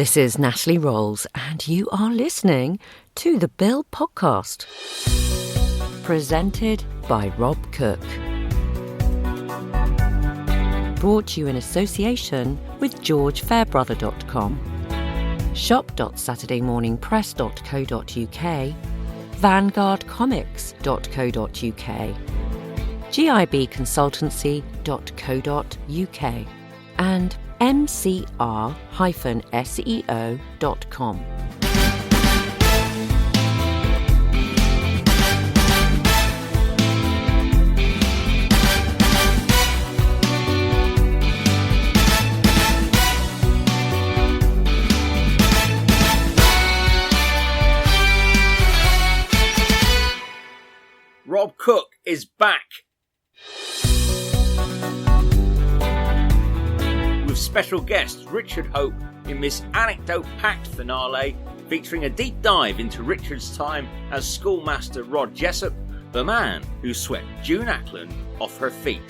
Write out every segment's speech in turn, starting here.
This is Natalie Rolls, and you are listening to the Bill Podcast. Presented by Rob Cook. Brought to you in association with GeorgeFairbrother.com, shop.saturdaymorningpress.co.uk, vanguardcomics.co.uk, gibconsultancy.co.uk, and mcr-seo.com. Rob Cook is back with special guest Richard Hope in this anecdote-packed finale featuring a deep dive into Richard's time as schoolmaster Rod Jessop, the man who swept June Ackland off her feet.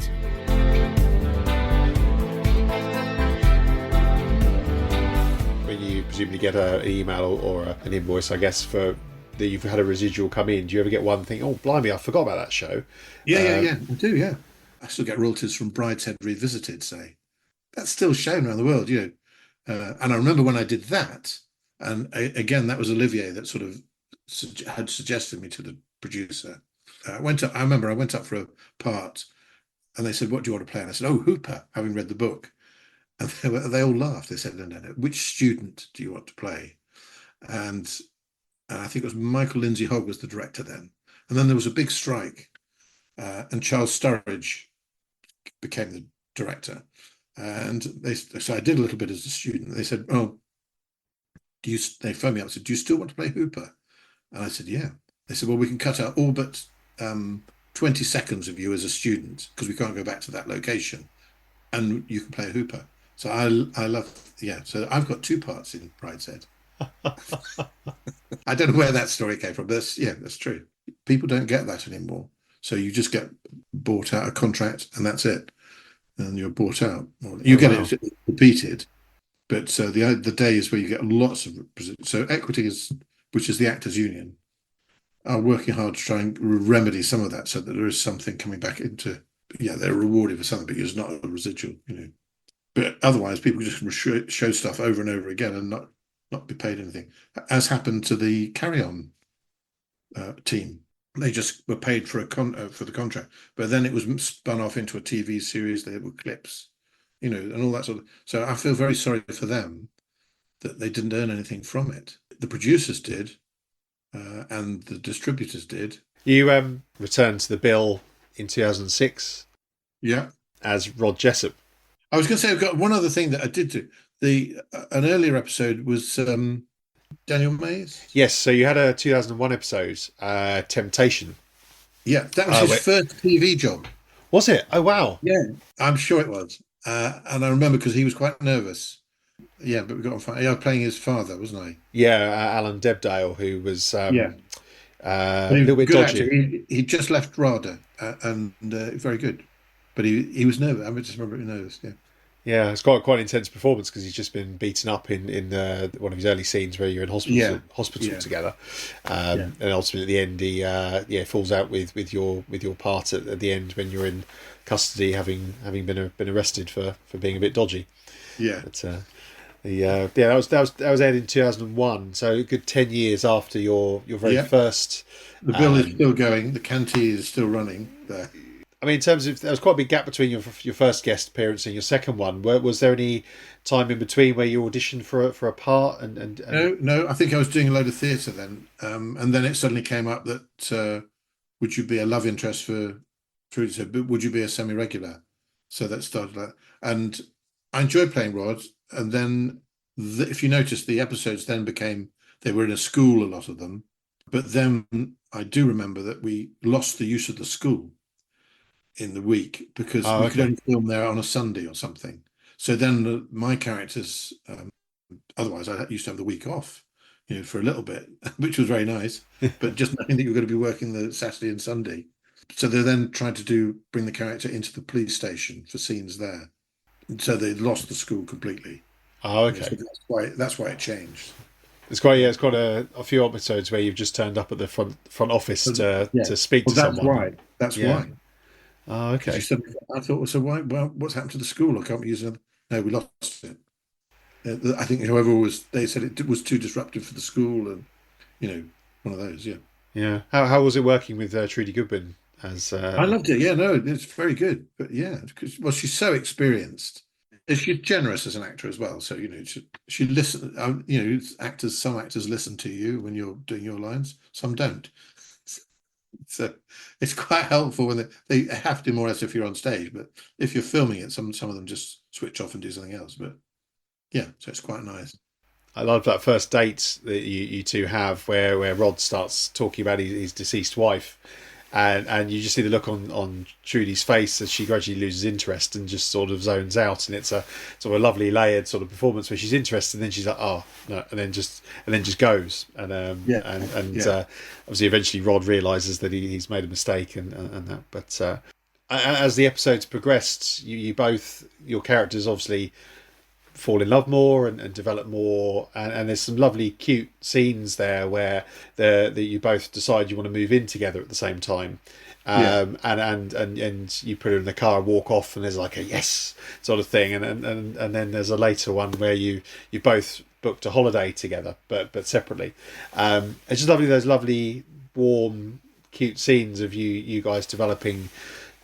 When you presumably get an email or an invoice, I guess, for that you've had a residual come in, do you ever get one thing, oh, blimey, I forgot about that show? Yeah, I do, yeah. I still get royalties from Brideshead Revisited, say. That's still shown around the world, you know. And I remember when I did that, and again, that was Olivier that sort of had suggested me to the producer. I remember I went up for a part, and they said, what do you want to play? And I said, oh, Hooper, having read the book. And they all laughed. They said, no, which student do you want to play? And I think it was Michael Lindsay Hogg was the director then. And then there was a big strike, and Charles Sturridge became the director. And so I did a little bit as a student. They said, oh, they phoned me up and said, do you still want to play Hooper? And I said, yeah. They said, well, we can cut out all but 20 seconds of you as a student because we can't go back to that location, and you can play a Hooper. So I love, so I've got two parts in Brideshead. I don't know where that story came from, but that's true. People don't get that anymore. So you just get bought out a contract and that's it. And you're bought out. You get it repeated, but the days where you get lots of... So Equity, which is the Actors Union, are working hard to try and remedy some of that so that there is something coming back into... Yeah, they're rewarded for something, but it's not a residual, you know. But otherwise, people just show stuff over and over again and not be paid anything, as happened to the Carry On team. They just were paid for for the contract, but then it was spun off into a TV series. There were clips, you know, and all that sort of. So I feel very sorry for them that they didn't earn anything from it. The producers did, and the distributors did. You returned to the bill in 2006. Yeah, as Rod Jessop. I was going to say I've got one other thing that I did do. An earlier episode was Daniel Mays. Yes, so you had a 2001 episode, Temptation. Yeah, that was his first TV job. Was it? Oh, wow. Yeah, I'm sure it was. And I remember because he was quite nervous. Yeah, but we got on fine. Yeah, I was playing his father, wasn't I? Yeah, Alan Debdale, who was a little bit dodgy. He just left RADA and very good. But he was nervous. I just remember he was nervous, yeah. Yeah, it's quite an intense performance because he's just been beaten up in one of his early scenes where you're in hospital together, and ultimately at the end he falls out with your part at the end when you're in custody, having been arrested for being a bit dodgy. Yeah, but, that was aired in 2001, so a good 10 years after your very first. The bill is still going. The Canty is still running there. I mean, in terms of, there was quite a big gap between your first guest appearance and your second one. Was there any time in between where you auditioned for a part? And No. I think I was doing a load of theatre then, and then it suddenly came up that would you be a love interest for Trudy? So would you be a semi-regular? So that started that, and I enjoyed playing Rod. And then, if you notice, the episodes then they were in a school, a lot of them. But then I do remember that we lost the use of the school in the week because we could only film there on a Sunday or something. So then my characters, otherwise I used to have the week off, you know, for a little bit, which was very nice, but just knowing that you were going to be working the Saturday and Sunday. So they then tried to bring the character into the police station for scenes there. And so they lost the school completely. Oh, So okay. that's why it changed. It's quite a few episodes where you've just turned up at the front office Yeah. to speak Well, to that's someone. why. That's Yeah. why. Oh, Because you okay. said, I thought, well, so why? Well, what's happened to the school? I can't we use it. No, we lost it. I think whoever was, they said it was too disruptive for the school, and one of those. Yeah, Yeah. How was it working with Trudy Goodwin as I loved it. Yeah, no, it's very good. But yeah, because well, she's so experienced. And she's generous as an actor as well. So she listen. Some actors listen to you when you're doing your lines. Some don't. So it's quite helpful when they have to more or less if you're on stage. But if you're filming it, some of them just switch off and do something else. But yeah, so it's quite nice. I love that first date that you two have where Rod starts talking about his deceased wife, and you just see the look on Trudy's face as she gradually loses interest and just sort of zones out, and it's a sort of a lovely layered sort of performance where she's interested and then she's like, oh no, and then just goes, Yeah, obviously eventually Rod realizes that he's made a mistake and that, but as the episodes progressed, you both, your characters obviously fall in love more and develop more, and there's some lovely cute scenes there where you both decide you want to move in together at the same time, and you put her in the car and walk off, and there's like a yes sort of thing, and then there's a later one where you both booked a holiday together but separately. It's just lovely, those lovely warm cute scenes of you guys developing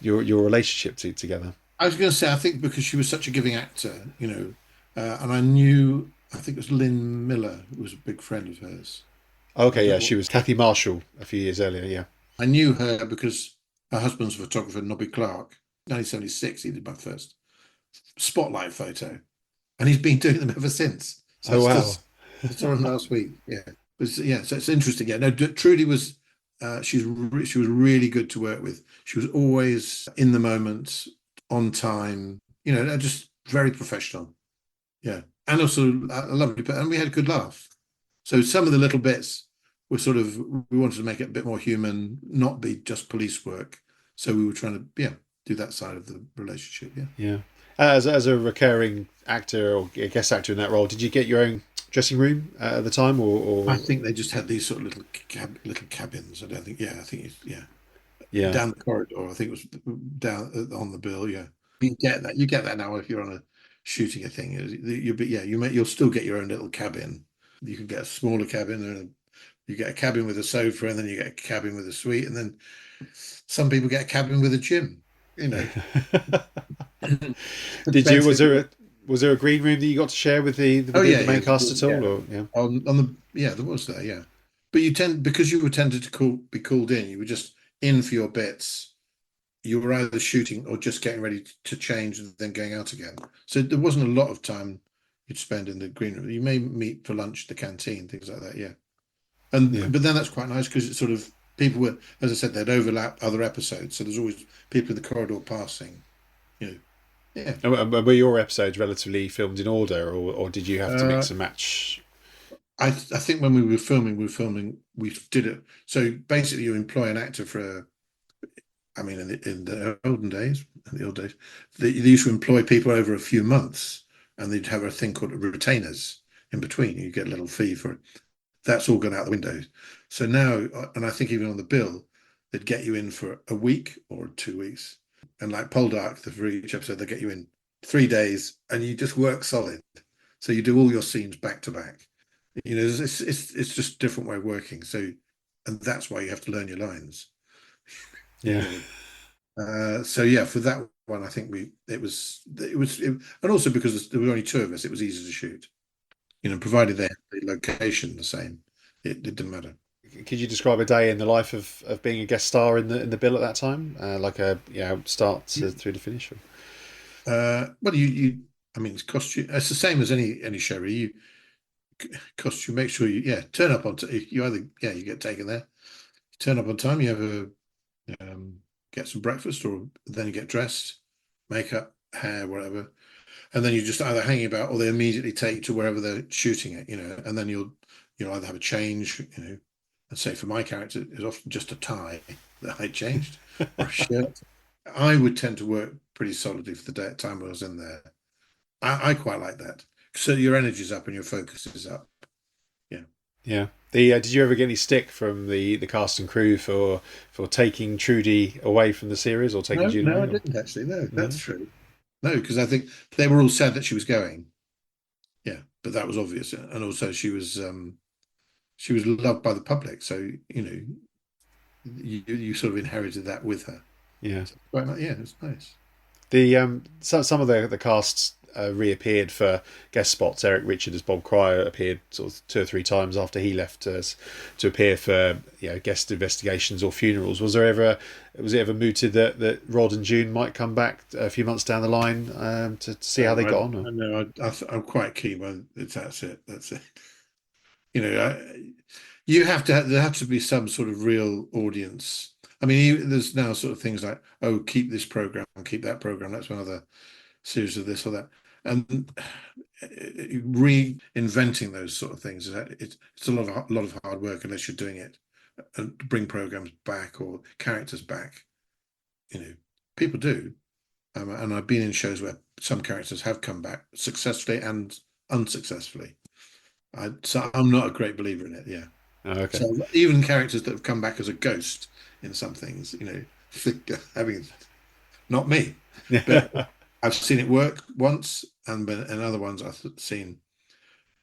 your relationship together. I was going to say, I think because she was such a giving actor, and I think it was Lynn Miller, who was a big friend of hers. Okay, yeah, she was Kathy Marshall a few years earlier. Yeah. I knew her because her husband's a photographer, Nobby Clark. 1976, he did my first spotlight photo, and he's been doing them ever since. So Oh wow. I saw him last week. Yeah, so it's interesting. Yeah, no, Trudy was. She was really good to work with. She was always in the moment, on time. Just very professional. Yeah, and also a lovely, and we had a good laugh. So some of the little bits were sort of, we wanted to make it a bit more human, not be just police work. So we were trying to, do that side of the relationship. Yeah. Yeah. As a recurring actor or a guest actor in that role, did you get your own dressing room at the time, or? I think they just had these sort of little cabins. I don't think. Yeah, I think Yeah. down the corridor. I think it was down on the bill. Yeah, you get that. You get that now if you're on a shooting a thing. You'll still get your own little cabin. You can get a smaller cabin, and you get a cabin with a sofa, and then you get a cabin with a suite, and then some people get a cabin with a gym. Did you? Was there a green room that you got to share with the main cast at all? Or yeah. There was there, yeah. But because you were tended to be called in, you were just in for your bits. You were either shooting or just getting ready to change and then going out again. So there wasn't a lot of time you'd spend in the green room. You may meet for lunch at the canteen, things like that, yeah. But then that's quite nice because it's sort of, people were, as I said, they'd overlap other episodes. So there's always people in the corridor passing, Yeah. And were your episodes relatively filmed in order, or did you have to mix and match? I think when we were filming, we did it. So basically, you employ an actor in the olden days, they used to employ people over a few months, and they'd have a thing called retainers in between. You get a little fee for it. That's all gone out the window. So now, and I think even on the bill, they'd get you in for a week or 2 weeks. And like Poldark, for each episode, they get you in 3 days, and you just work solid. So you do all your scenes back to back. It's just a different way of working. So, and that's why you have to learn your lines. Yeah. For that one, I think and also because there were only two of us, it was easy to shoot. Provided they had the location the same, it didn't matter. Could you describe a day in the life of being a guest star in the bill at that time, like a start through to finish? It's costume. It's the same as any show. You costume. Make sure you turn up on. You either you get taken there. You turn up on time. You have get some breakfast, or then you get dressed, makeup, hair, whatever, and then you just either hanging about, or they immediately take you to wherever they're shooting it. And then you'll either have a change. I'd say for my character, it's often just a tie that I changed, or a shirt. I would tend to work pretty solidly for the time I was in there. I quite like that so your energy's up and your focus is up. Yeah. Yeah. Did you ever get any stick from the cast and crew for taking Trudy away from the series or taking No, June no, I away? didn't actually. No, No? that's true. No, because I think they were all sad that she was going. Yeah, but that was obvious, and also she was loved by the public, so you sort of inherited that with her. Yeah. So, quite nice. Yeah, it's nice. Some of the casts reappeared for guest spots. Eric Richard as Bob Cryer appeared sort of 2 or 3 times after he left us to appear for guest investigations or funerals. Was it ever mooted that Rod and June might come back a few months down the line to see how they got on? I know. I'm quite keen when that's it. That's it. You know, you have to. There has to be some sort of real audience. I mean, there's now sort of things like, oh, keep this program, keep that program. That's another series of this or that, and reinventing those sort of things. It's a lot of hard work unless you're doing it and bring programs back or characters back. People do, and I've been in shows where some characters have come back successfully and unsuccessfully. So I'm not a great believer in it. Yeah. Oh, okay. So even characters that have come back as a ghost in some things, having not me, but I've seen it work once, and in other ones I've seen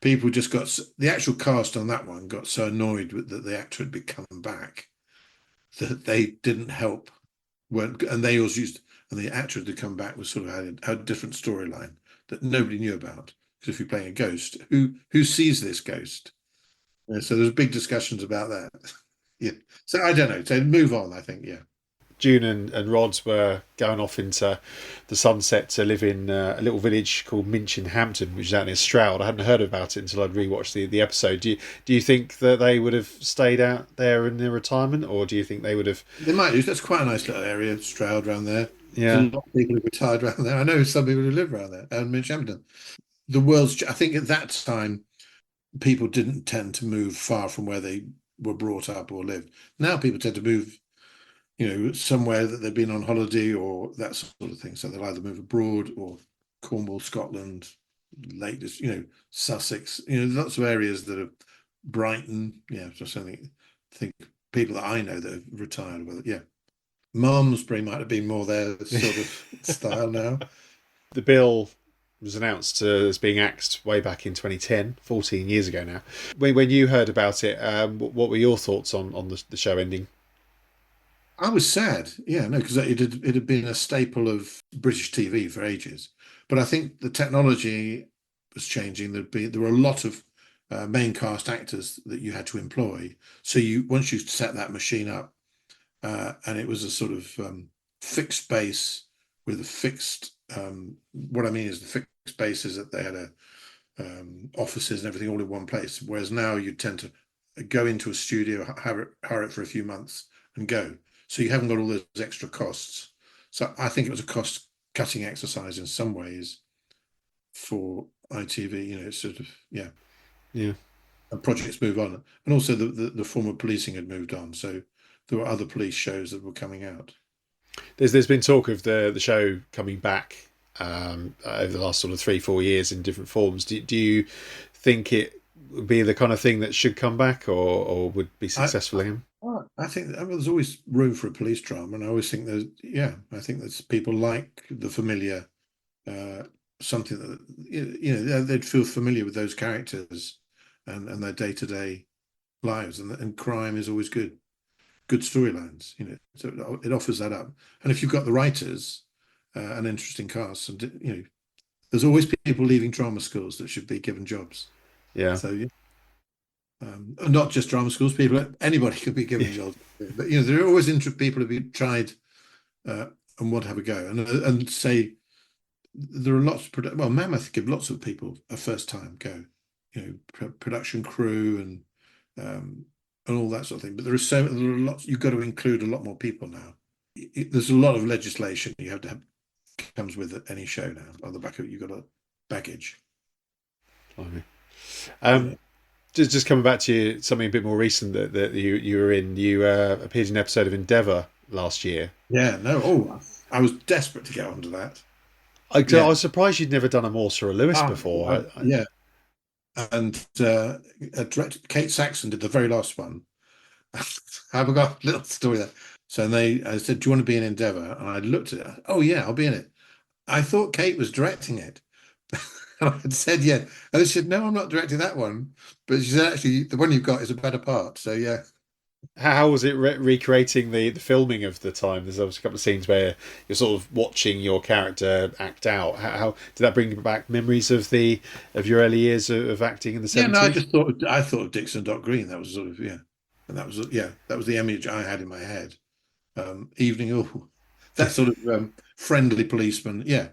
people just the actual cast on that one got so annoyed that the actor had become back that they didn't help. And they also and the actor had come back was sort of had a different storyline that nobody knew about. Because if you're playing a ghost, who sees this ghost? So there's big discussions about that. Yeah. So I don't know. So move on, I think. Yeah. June and Rod were going off into the sunset to live in a little village called Minchin Hampton, which is out near Stroud. I hadn't heard about it until I'd rewatched the episode. Do you think that they would have stayed out there in their retirement, or do you think they would have? They might do. That's quite a nice little area, Stroud, around there. Yeah. There's a lot of people who retired around there. I know some people who live around there, and Minchin Hampton. I think at that time, people didn't tend to move far from where they were brought up or lived. Now people tend to move, somewhere that they've been on holiday or that sort of thing. So they'll either move abroad or Cornwall, Scotland, latest, Sussex, lots of areas that are Brighton. Yeah, just something. I think people that I know that have retired with it. Yeah. Malmesbury might have been more their sort of style now. The bill was announced as being axed way back in 2010, 14 years ago now. When you heard about it, what were your thoughts on the show ending? I was sad, yeah, no, because it had been a staple of British TV for ages. But I think the technology was changing. There were a lot of main cast actors that you had to employ. So once you set that machine up, and it was a sort of fixed base with a fixed. What I mean is the fixed base is that they had offices and everything all in one place. Whereas now you tend to go into a studio, hire it for a few months, and go. So you haven't got all those extra costs. So I think it was a cost-cutting exercise in some ways for ITV. It's sort of yeah. And projects move on, and also the form of policing had moved on. So there were other police shows that were coming out. There's been talk of the show coming back over the last sort of 3-4 years in different forms. Do you think it would be the kind of thing that should come back or would be successful again? I think there's always room for a police drama, and I always think I think there's people like the familiar, something that they'd feel familiar with those characters and their day-to-day lives, and crime is always good storylines, so it offers that up. And if you've got the writers, an interesting cast, and there's always people leaving drama schools that should be given jobs. Yeah. So not just drama schools, anybody could be given jobs. But there are always people who've tried and want to have a go, and say there are lots of Mammoth give lots of people a first time go, production crew and all that sort of thing. But there are lots. You've got to include a lot more people now. There's a lot of legislation you have to have comes with any show now. On the back of it, you've got a baggage. Just coming back to something a bit more recent that you were in. You appeared in an episode of Endeavour last year. Yeah. No. Oh, I was desperate to get onto that. I was surprised you'd never done a Morse or a Lewis before. Yeah. And director Kate Saxon did the very last one. I've got a little story there. So I said, "Do you want to be in Endeavour?" And I looked at it. "Oh yeah, I'll be in it." I thought Kate was directing it. And I had said, "Yeah." And they said, "No, I'm not directing that one." But she said, "Actually, the one you've got is a better part." So yeah. How was it recreating the filming of the time? There's obviously a couple of scenes where you're sort of watching your character act out. How did that bring back memories of your early years of acting in the 70s? Yeah, no, I thought of Dixon Dock Green. That was sort of, yeah. And that was the image I had in my head. Evening, oh, that sort of friendly policeman, yeah.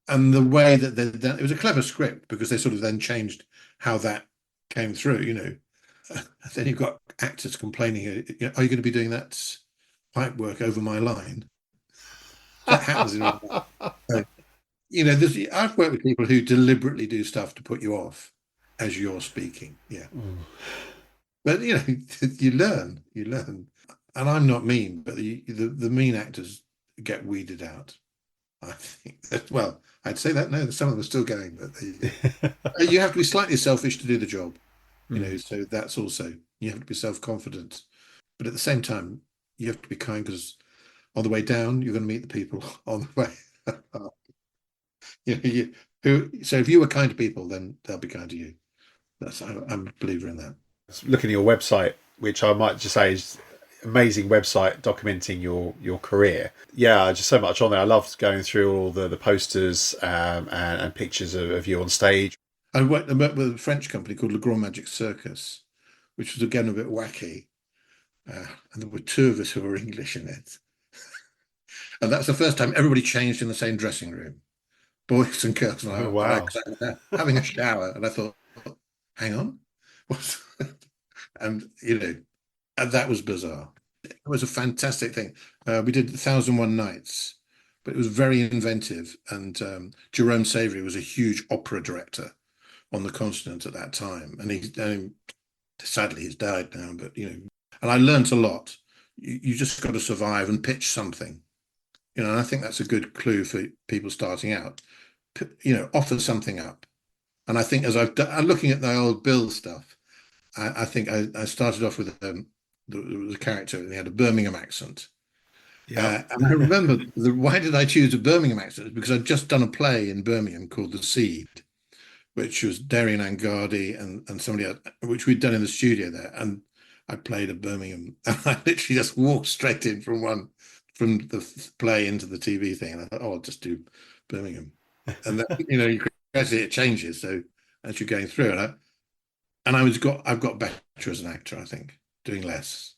And the way that it was a clever script because they sort of then changed how that came through, you know. Then you've got actors complaining, "Are you going to be doing that pipe work over my line?" That happens in you know, I've worked with people who deliberately do stuff to put you off as you're speaking. Yeah. But you know, you learn, and I'm not mean, but the mean actors get weeded out. I think that, well, I'd say that no, some of them are still going, but you have to be slightly selfish to do the job, you know. So that's also, you have to be self-confident, but at the same time, you have to be kind because on the way down, you're going to meet the people on the way up. You know, so if you were kind to people, then they'll be kind to you. I'm a believer in that. Looking at your website, which I might just say is amazing website documenting your career. Yeah, just so much on there. I loved going through all the posters and pictures of you on stage. I worked with a French company called Le Grand Magic Circus, which was again a bit wacky. And there were two of us who were English in it. And that's the first time everybody changed in the same dressing room, boys and girls. And Oh, wow. Having a shower. And I thought, hang on. And, you know, and that was bizarre. It was a fantastic thing. We did 1001 Nights, but it was very inventive. And Jerome Savory was a huge opera director on the continent at that time. And sadly, he's died now, but, you know, and I learned a lot. You just got to survive and pitch something. You know, and I think that's a good clue for people starting out. You know, offer something up. And I think as I'm looking at the old Bill stuff, I think I started off with the character, and he had a Birmingham accent. Yeah. And I remember why did I choose a Birmingham accent? Because I'd just done a play in Birmingham called The Seed, which was Darian Angardi and somebody else, which we'd done in the studio there. And I played a Birmingham, and I literally just walked straight in from the play into the TV thing. And I thought, oh, I'll just do Birmingham. And then, you know, gradually it changes. So as you're going through, and I've got better as an actor, I think, doing less,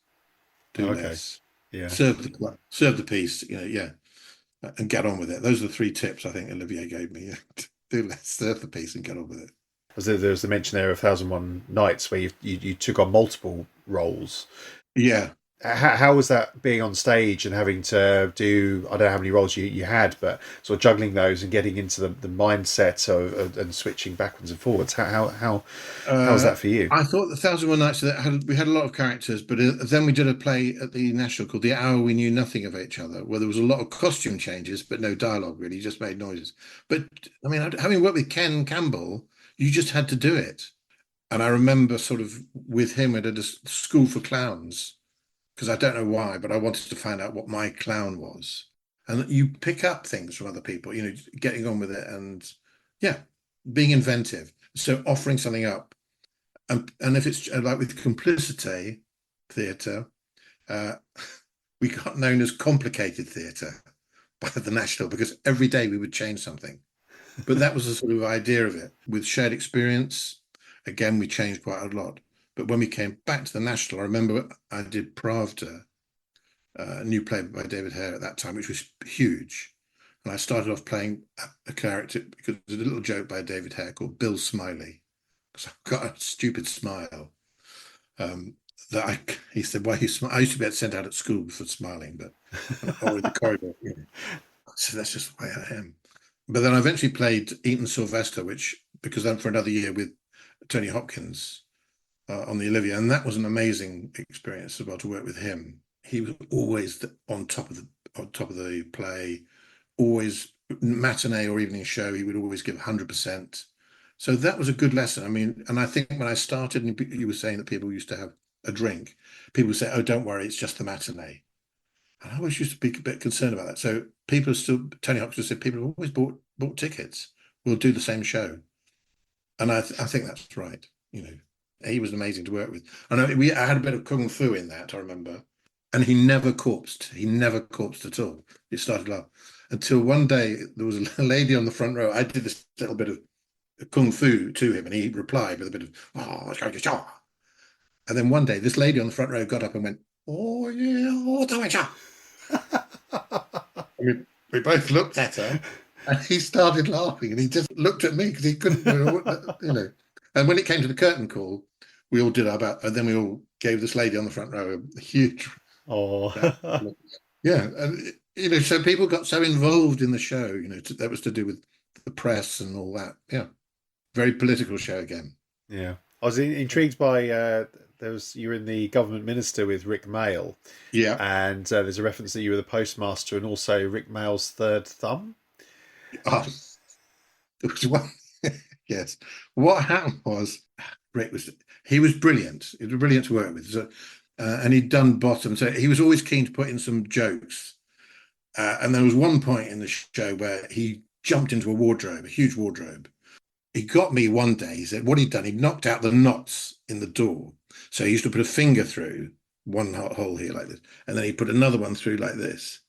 less, yeah, serve the piece, you know, yeah, and get on with it. Those are the three tips I think Olivier gave me. Do less, serve the piece, and get on with it. There was the mention there of 1001 Nights where you took on multiple roles. Yeah. How was that being on stage and having to do, I don't know how many roles you had, but sort of juggling those and getting into the mindset and switching backwards and forwards? How was that for you? I thought the 1001 Nights, we had a lot of characters, but then we did a play at the National called The Hour We Knew Nothing of Each Other, where there was a lot of costume changes, but no dialogue really, just made noises. But I mean, having worked with Ken Campbell, you just had to do it. And I remember sort of with him at a school for clowns, because I don't know why, but I wanted to find out what my clown was. And you pick up things from other people, you know, getting on with it and, yeah, being inventive. So offering something up. And if it's like with Complicité Theatre, we got known as complicated theatre by the National because every day we would change something. But that was the sort of idea of it. With shared experience, again, we changed quite a lot. But when we came back to the National, I remember I did Pravda, a new play by David Hare at that time, which was huge. And I started off playing a character because there's a little joke by David Hare called Bill Smiley, because I've got a stupid smile. He said, "Why you smile?" I used to get sent out at school for smiling, but or in the corridor. You know. So that's just the way I am. But then I eventually played Eton Sylvester, which because then for another year with Tony Hopkins. On the Olivia, and that was an amazing experience as well to work with him. He was always on top of the play, always matinee or evening show, he would always give 100%. So that was a good lesson. I mean, and I think when I started, and you were saying that people used to have a drink, people would say, "Oh, don't worry, it's just the matinee." And I always used to be a bit concerned about that. So people are still, Tony Hawk just said, people have always bought tickets. We'll do the same show. And I think that's right. He was amazing to work with. I know I had a bit of kung fu in that, I remember. And he never corpsed. He never corpsed at all. It started off until one day there was a lady on the front row. I did this little bit of kung fu to him, and he replied with a bit of and then one day this lady on the front row got up and went, "Oh yeah, we both looked at her, and he started laughing, and he just looked at me because he couldn't, And when it came to the curtain call, we all did our best, and then we all gave this lady on the front row a huge. Oh, yeah, and so people got so involved in the show. That was to do with the press and all that. Yeah, very political show again. Yeah, I was intrigued by you're in the government minister with Rick Mail. Yeah, and there's a reference that you were the postmaster and also Rick Mail's third thumb. Oh, there was one. Yes, what happened was Rick was brilliant. He was brilliant to work with. So, and he'd done Bottom, so he was always keen to put in some jokes. And there was one point in the show where he jumped into a huge wardrobe. He got me one day. He said what he'd done, he'd knocked out the knots in the door. So he used to put a finger through one hole here like this, and then he put another one through like this,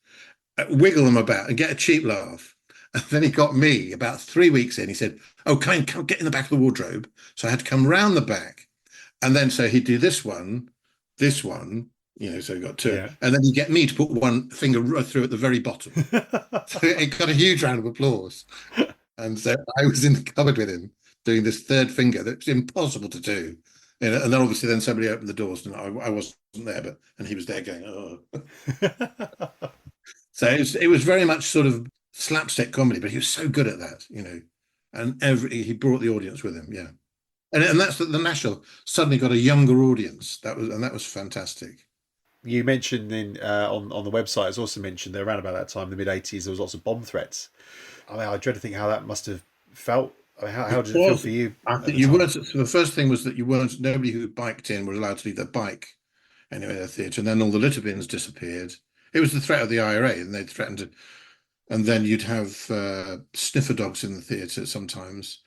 wiggle them about and get a cheap laugh. And then he got me about 3 weeks in. He said, "Oh, come get in the back of the wardrobe." So I had to come round the back. And then so he'd do this one, so he got two. Yeah. And then he'd get me to put one finger right through at the very bottom. So it got a huge round of applause. And so I was in the cupboard with him doing this third finger that's impossible to do. And then obviously then somebody opened the doors and I wasn't there, and he was there going, "Oh." So it was very much sort of slapstick comedy, but he was so good at that, and he brought the audience with him. Yeah. And that's the National suddenly got a younger audience. That was fantastic. You mentioned on the website, it's also mentioned that around about that time, the mid-80s, there was lots of bomb threats. I mean, I dread to think how that must have felt. I mean, how did it feel for you? I think you weren't. So the first thing was that nobody who biked in was allowed to leave their bike anywhere in the theatre, and then all the litter bins disappeared. It was the threat of the IRA, and they threatened to. And then you'd have sniffer dogs in the theatre sometimes,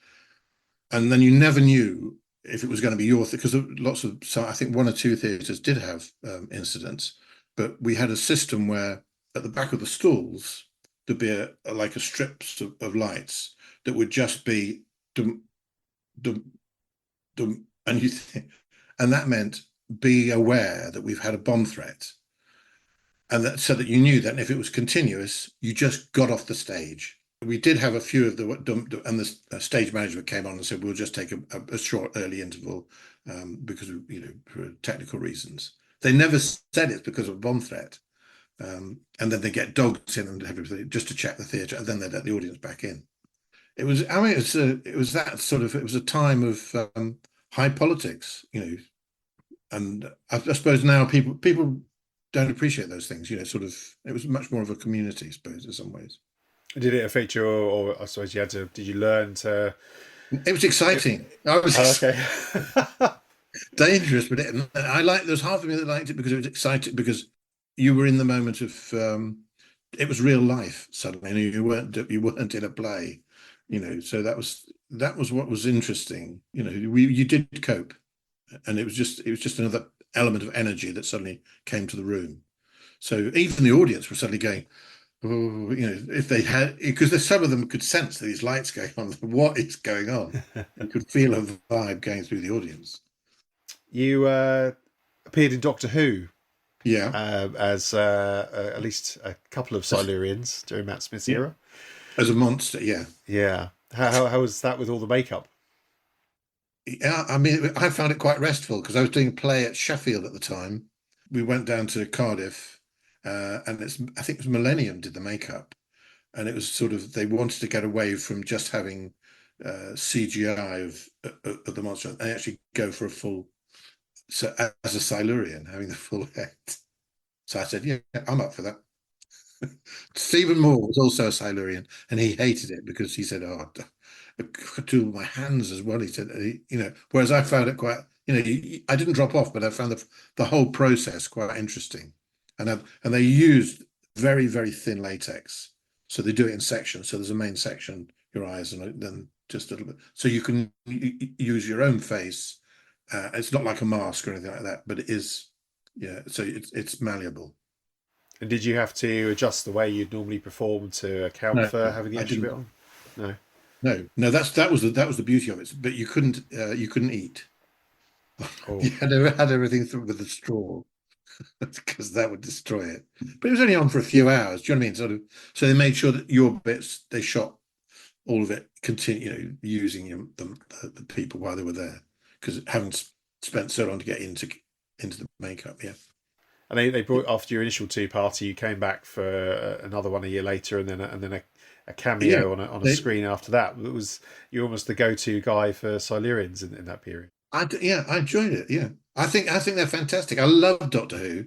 and then you never knew if it was going to be your because I think one or two theatres did have incidents, but we had a system where at the back of the stalls there'd be like a strips of lights that would just be dum, dum, dum, and and that meant be aware that we've had a bomb threat. And so that you knew that if it was continuous, you just got off the stage. We did have a few of and the stage manager came on and said, "We'll just take a short early interval because for technical reasons." They never said it's because of a bomb threat. And then they get dogs in and everything just to check the theatre, and then they let the audience back in. It was that sort of. It was a time of high politics, and I suppose now people don't appreciate those things, it was much more of a community, I suppose, in some ways. Did it affect you, or I suppose did you learn to? It was exciting. Okay. Dangerous, but there's half of me that liked it because it was exciting, because you were in the moment of, it was real life suddenly, and you weren't in a play, so that was what was interesting. You did cope, and it was just another element of energy that suddenly came to the room. So even the audience were suddenly going, oh, if they had, because some of them could sense these lights going on. What is going on? You could feel a vibe going through the audience. You appeared in Doctor Who, as at least a couple of Silurians during Matt Smith's era, as a monster. Yeah. How was that with all the makeup? Yeah, I mean, I found it quite restful because I was doing a play at Sheffield at the time. We went down to Cardiff, and I think it was Millennium did the makeup, and it was sort of, they wanted to get away from just having CGI of the monster and actually go for a full, so as a Silurian, having the full head. So I said, yeah, I'm up for that. Stephen Moore was also a Silurian, and he hated it because he said, "Oh, I could do it with my hands as well." He said, whereas I found it quite, I didn't drop off, but I found the whole process quite interesting, and they used very, very thin latex, so they do it in sections. So there's a main section, your eyes, and then just a little bit, so you can use your own face. It's not like a mask or anything like that, but it is, yeah. So it's malleable. And did you have to adjust the way you'd normally perform to account No, for having the I extra bit didn't. on? No. No. That was the beauty of it. But you couldn't eat. You Oh, had everything through with a straw because that would destroy it. But it was only on for a few hours. Do you know what I mean? So they made sure that your bits they shot all of it, continue using the people while they were there because having spent so long to get into the makeup. Yeah. and they brought after your initial two party, you came back for another one a year later, and then a Yeah. cameo on a screen after that. It was you're almost the go-to guy for Silurians in that period. I enjoyed it. Yeah. I think they're fantastic. I love Doctor Who.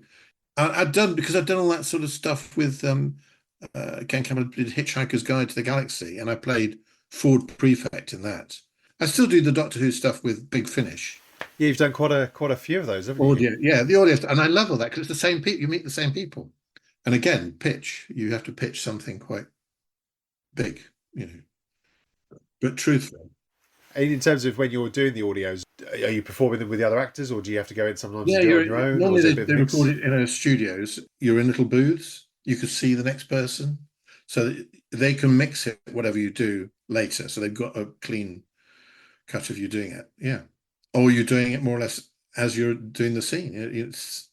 I've done all that sort of stuff with Ken Cameron did Hitchhiker's Guide to the Galaxy, and I played Ford Prefect in that. I still do the Doctor Who stuff with Big Finish. Yeah, you've done quite a few of those, haven't you? Audio, yeah, the audio, and I love all that because it's the same people. You meet the same people, and again, pitch. You have to pitch something quite big, but truthful. And in terms of when you're doing the audios, are you performing them with the other actors, or do you have to go in sometimes Yeah, and do it on your own, or normally is it a bit they of a mix? record it in studios. You're in little booths. You could see the next person, so that they can mix it whatever you do later. So they've got a clean cut of you doing it. Yeah, or you're doing it more or less as you're doing the scene. It's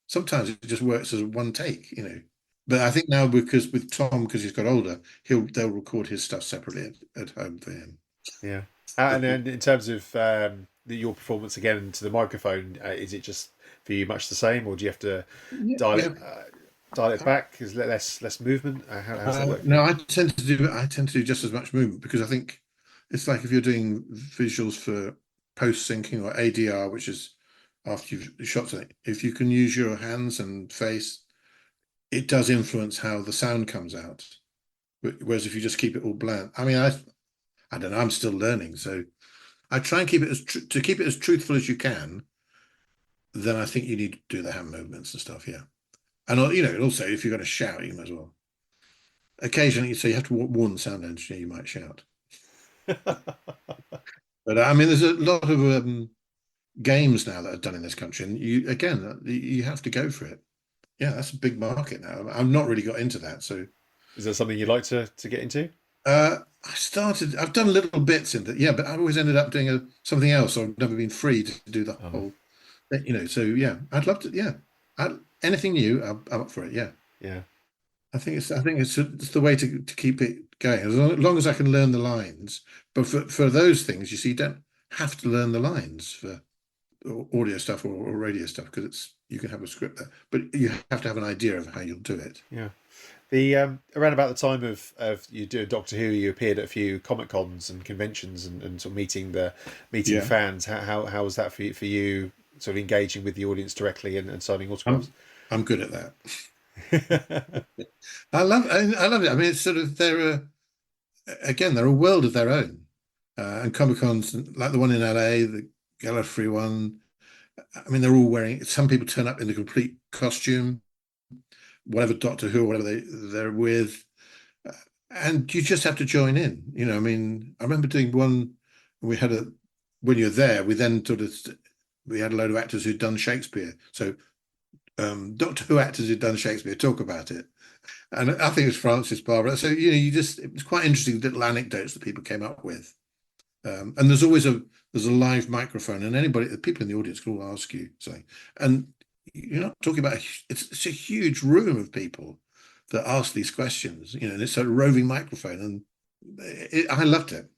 sometimes it just works as one take. But I think now with Tom, because he's got older, they'll record his stuff separately at home for him. Yeah. And then in terms of your performance again to the microphone, is it just for you much the same, or do you have to dial Yeah. it dial it back? Is there less movement? How's that work? No, I tend to do just as much movement because I think it's like if you're doing visuals for post syncing or ADR, which is after you've shot something. If you can use your hands and face, it does influence how the sound comes out. Whereas if you just keep it all bland, I mean, I don't know. I'm still learning, so I try and keep it to keep it as truthful as you can. Then I think you need to do the hand movements and stuff. Yeah, and also if you're going to shout, you might as well. Occasionally, so you have to warn the sound engineer you might shout. But I mean, there's a lot of games now that are done in this country, and you have to go for it. Yeah, that's a big market now. I've not really got into that, so Is there something you'd like to get into? I've done little bits in that, yeah, but I've always ended up doing something else. I've never been free to do the whole, so yeah, I'd love to, yeah. Anything new, I'm up for it, yeah. Yeah. I think it's the way to keep it going, as long as I can learn the lines. But for those things, you see, you don't have to learn the lines for audio stuff or radio stuff because you can have a script there, but you have to have an idea of how you'll do it. Yeah. The around about the time of you doing Doctor Who, you appeared at a few Comic Cons and conventions and sort of meeting Yeah. fans. How was that for you? Sort of engaging with the audience directly and signing autographs. I'm good at that. I love it. I mean, it's sort of they're a world of their own, and Comic Cons like the one in LA, the Gallifrey one. I mean, they're all wearing. Some people turn up in the complete costume, whatever Doctor Who or whatever they're with, and you just have to join in. I mean, I remember doing one. We had when you're there, we then we had a load of actors who'd done Shakespeare. So Doctor Who actors who'd done Shakespeare talk about it, and I think it was Francis Barbara. So it was quite interesting little anecdotes that people came up with. And there's always a live microphone, and the people in the audience can all ask you something. And you're not talking about it's a huge room of people that ask these questions, and it's a roving microphone, and I loved it.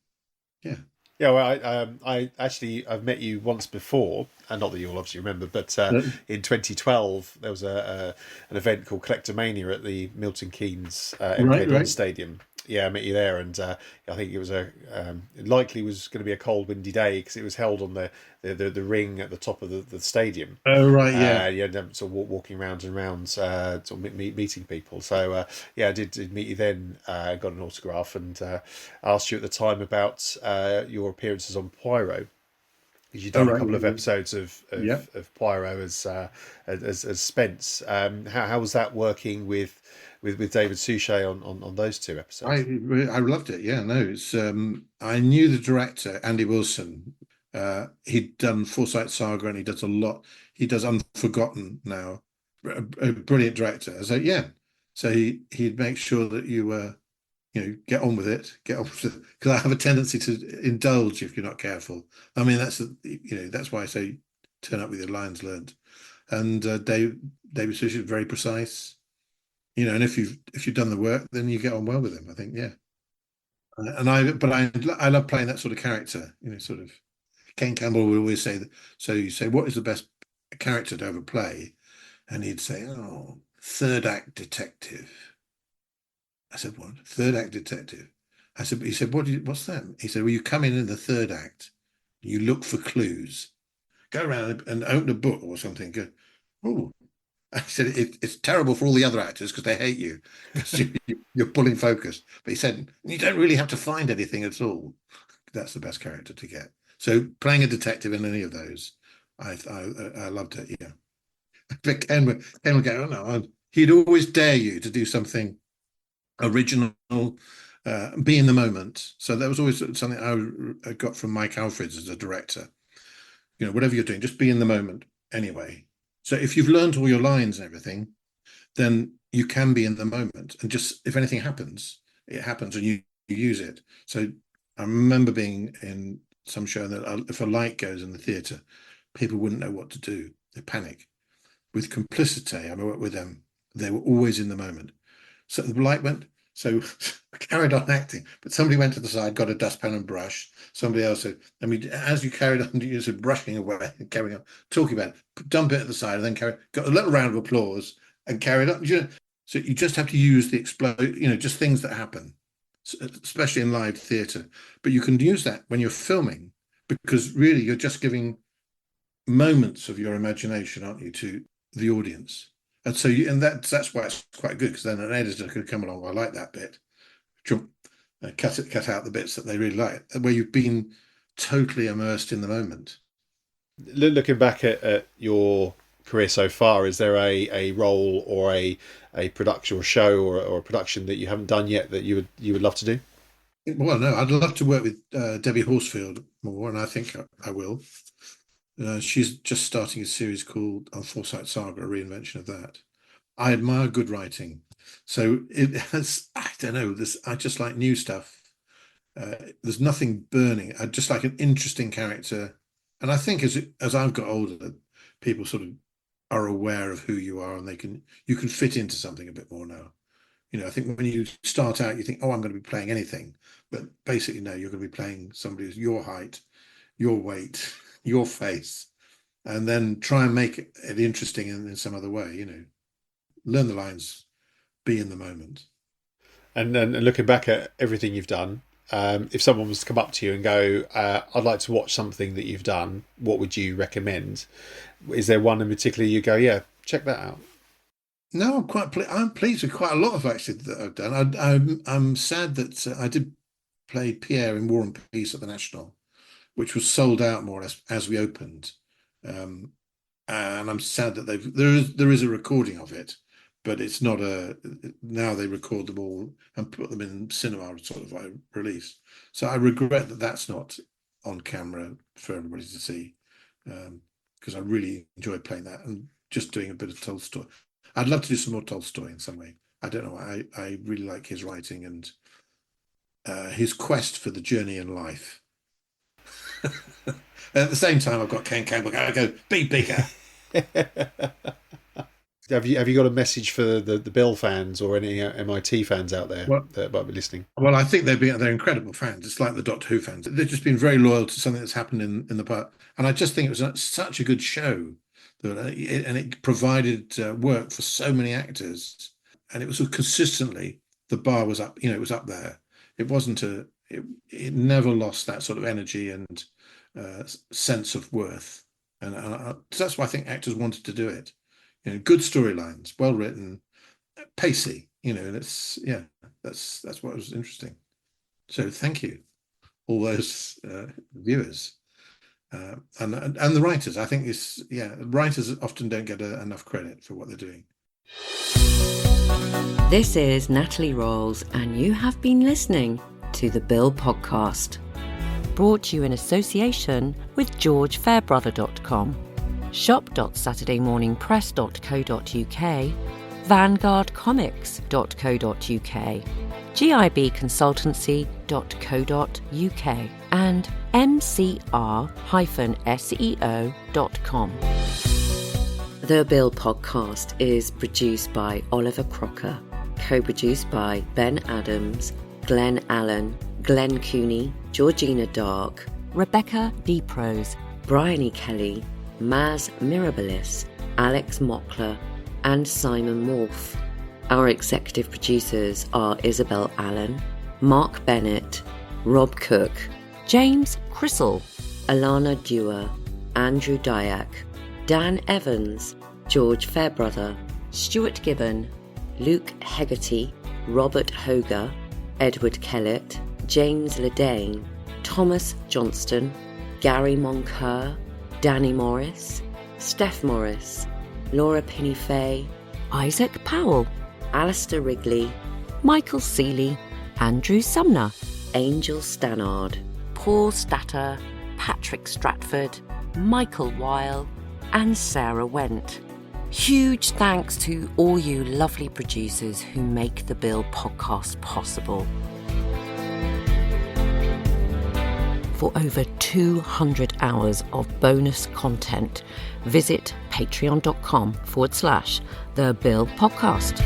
Yeah. Yeah, well, I've met you once before, and not that you'll obviously remember, but in 2012 there was an event called Collectomania at the Milton Keynes MK Dons Stadium I met you there, and I think it was it likely was going to be a cold, windy day because it was held on the ring at the top of the stadium. Oh right, yeah. Yeah, sort of walking round and round, sort of meeting people. So I did meet you then. Got an autograph, and asked you at the time about your appearances on Poirot. Because you've done a couple of episodes of Poirot as Spence. How was that working with David Suchet on those two episodes? I loved it. Yeah, no, it's I knew the director Andy Wilson. He'd done Forsyte Saga, and he does a lot. He does Unforgotten now. A brilliant director. So yeah, so he'd make sure that you were, get on with it, because I have a tendency to indulge if you're not careful. I mean, that's why I say turn up with your lines learned. And David Suchet is very precise. And if you've done the work, then you get on well with him, I think, yeah. And I love playing that sort of character, sort of. Ken Campbell would always say that. So you say, what is the best character to ever play? And he'd say, oh, third act detective. I said, what? Third act detective? He said, what's that? He said, well, you come in the third act, you look for clues, go around and open a book or something. Go, oh. I said, it's terrible for all the other actors because they hate you because you're pulling focus. But he said, you don't really have to find anything at all. That's the best character to get. So playing a detective in any of those, I loved it. Yeah, but Ken would go, oh no, he'd always dare you to do something original, be in the moment. So that was always something I got from Mike Alfreds as a director. Whatever you're doing, just be in the moment anyway. So if you've learned all your lines and everything, then you can be in the moment, and just if anything happens, it happens, and you use it. So I remember being in some show that if a light goes in the theatre, people wouldn't know what to do. They panic. With Complicity, I worked with them. They were always in the moment. So the light went. So I carried on acting, but somebody went to the side, got a dustpan and brush. Somebody else said, as you carried on, you said brushing away and carrying on, talking about it, dump it at the side, and then got a little round of applause and carried on. So you just have to use the explode, just things that happen, especially in live theatre. But you can use that when you're filming, because really you're just giving moments of your imagination, aren't you, to the audience? And so that's why it's quite good, because then an editor could come along. Well, I like that bit. Cut out the bits that they really like, where you've been totally immersed in the moment. Looking back at your career so far, is there a role or a production or show or a production that you haven't done yet that you would love to do? Well, no, I'd love to work with Debbie Horsfield more, and I think I will. She's just starting a series called On Forsyte Saga, a reinvention of that. I admire good writing. So it has, I don't know, I just like new stuff. There's nothing burning. I just like an interesting character. And I think as I've got older, people sort of are aware of who you are, and you can fit into something a bit more now. I think when you start out, you think, oh, I'm going to be playing anything. But basically, no, you're going to be playing somebody who's your height, your weight, your face, and then try and make it interesting in some other way. Learn the lines, be in the moment. And then looking back at everything you've done, if someone was to come up to you and go, I'd like to watch something that you've done, what would you recommend? Is there one in particular you go, yeah, check that out? No, I'm pleased with quite a lot of actually that I've done. I'm sad that I did play Pierre in War and Peace at the National, which was sold out more or less as we opened, and I'm sad that there is a recording of it, but it's not now they record them all and put them in cinema sort of like release. So I regret that that's not on camera for everybody to see, because I really enjoyed playing that and just doing a bit of Tolstoy. I'd love to do some more Tolstoy in some way. I don't know. I really like his writing and his quest for the journey in life. At the same time, I've got Ken Campbell. I go, be bigger. Have you got a message for the Bill fans or any MIT fans out there that might be listening? Well, I think they're incredible fans. It's like the Doctor Who fans. They've just been very loyal to something that's happened in the past. And I just think it was such a good show. And it provided work for so many actors. And it was consistently the bar was up, it was up there. It wasn't it never lost that sort of energy and sense of worth. And that's why I think actors wanted to do it. Good storylines, well written, pacey, that's what was interesting. So thank you, all those viewers. And the writers. I think writers often don't get enough credit for what they're doing. This is Natalie Rolls, and you have been listening to the Bill Podcast, brought to you in association with GeorgeFairbrother.com, shop.saturdaymorningpress.co.uk, vanguardcomics.co.uk, gibconsultancy.co.uk, and mcr-seo.com. The Bill Podcast is produced by Oliver Crocker, co-produced by Ben Adams, Glenn Allen, Glenn Cooney, Georgina Dark, Rebecca DeProse, Brian E. Kelly, Maz Mirabilis, Alex Mockler, and Simon Wolfe. Our executive producers are Isabel Allen, Mark Bennett, Rob Cook, James Crissell, Alana Dewar, Andrew Dyack, Dan Evans, George Fairbrother, Stuart Gibbon, Luke Hegarty, Robert Hoger, Edward Kellett, James Ledane, Thomas Johnston, Gary Moncur, Danny Morris, Steph Morris, Laura Pinney-Fay, Isaac Powell, Alistair Wrigley, Michael Seeley, Andrew Sumner, Angel Stannard, Paul Statter, Patrick Stratford, Michael Weil, and Sarah Went. Huge thanks to all you lovely producers who make the Bill Podcast possible. For over 200 hours of bonus content, visit patreon.com/The Bill Podcast.